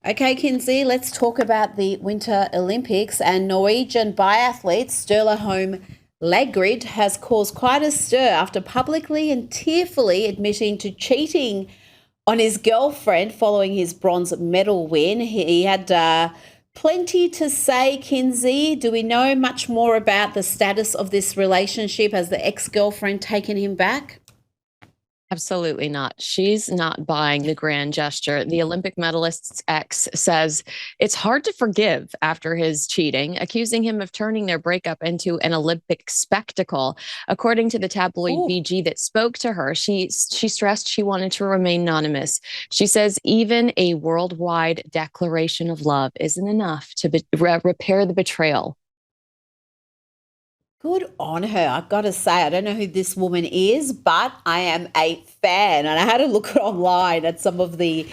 Okay, Kinsey, let's talk about the Winter Olympics, and Norwegian biathlete Sturla Holm Laggrid has caused quite a stir after publicly and tearfully admitting to cheating on his girlfriend following his bronze medal win. He had plenty to say, Kinsey. Do we know much more about the status of this relationship? Has the ex-girlfriend taken him back? Absolutely not. She's not buying the grand gesture. The Olympic medalist's ex says it's hard to forgive after his cheating, accusing him of turning their breakup into an Olympic spectacle. According to the tabloid Ooh. BG that spoke to her, she stressed she wanted to remain anonymous. She says even a worldwide declaration of love isn't enough to repair the betrayal. Good on her. I've got to say, I don't know who this woman is, but I am a fan. And I had to look online at some of the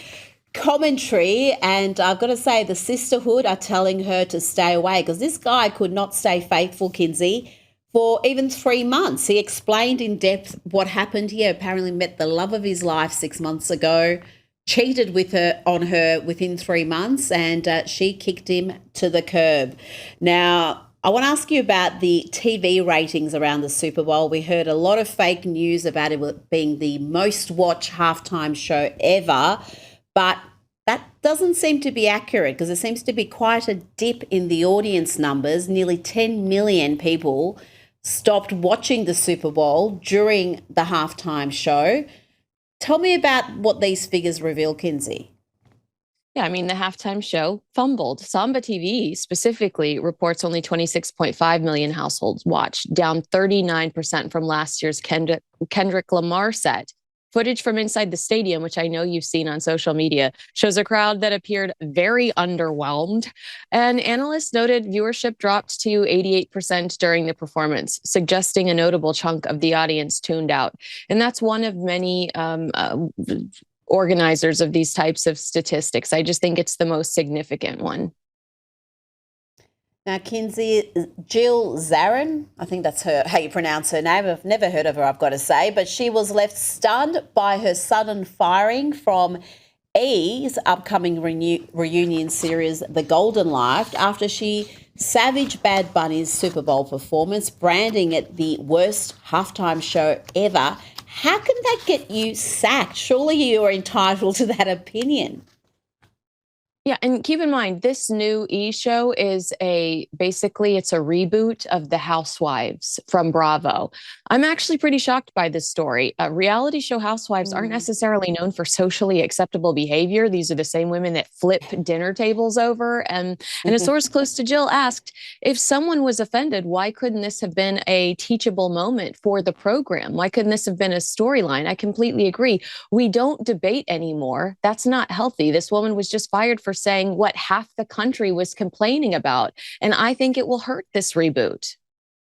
commentary. And I've got to say, the sisterhood are telling her to stay away because this guy could not stay faithful, Kinsey, for even 3 months. He explained in depth what happened here. Apparently met the love of his life 6 months ago, cheated with her on her within 3 months, and she kicked him to the curb. Now, I want to ask you about the TV ratings around the Super Bowl. We heard a lot of fake news about it being the most watched halftime show ever, but that doesn't seem to be accurate because there seems to be quite a dip in the audience numbers. Nearly 10 million people stopped watching the Super Bowl during the halftime show. Tell me about what these figures reveal, Kinsey. Yeah, I mean, the halftime show fumbled. Samba TV specifically reports only 26.5 million households watched, down 39% from last year's Kendrick Lamar set. Footage from inside the stadium, which I know you've seen on social media, shows a crowd that appeared very underwhelmed. And analysts noted viewership dropped to 88% during the performance, suggesting a notable chunk of the audience tuned out. And that's one of many organizers of these types of statistics. I just think it's the most significant one. Now, Kinsey, Jill Zarin, I think that's how you pronounce her name. I've never heard of her, I've got to say, but she was left stunned by her sudden firing from E's upcoming reunion series, The Golden Life, after she savaged Bad Bunny's Super Bowl performance, branding it the worst halftime show ever. How can that get you sacked? Surely you are entitled to that opinion. Yeah, and keep in mind, this new show is basically it's a reboot of the Housewives from Bravo. I'm actually pretty shocked by this story. Reality show housewives aren't necessarily known for socially acceptable behavior. These are the same women that flip dinner tables over. And a source close to Jill asked, if someone was offended, why couldn't this have been a teachable moment for the program? Why couldn't this have been a storyline? I completely agree. We don't debate anymore. That's not healthy. This woman was just fired for saying what half the country was complaining about. And I think it will hurt this reboot.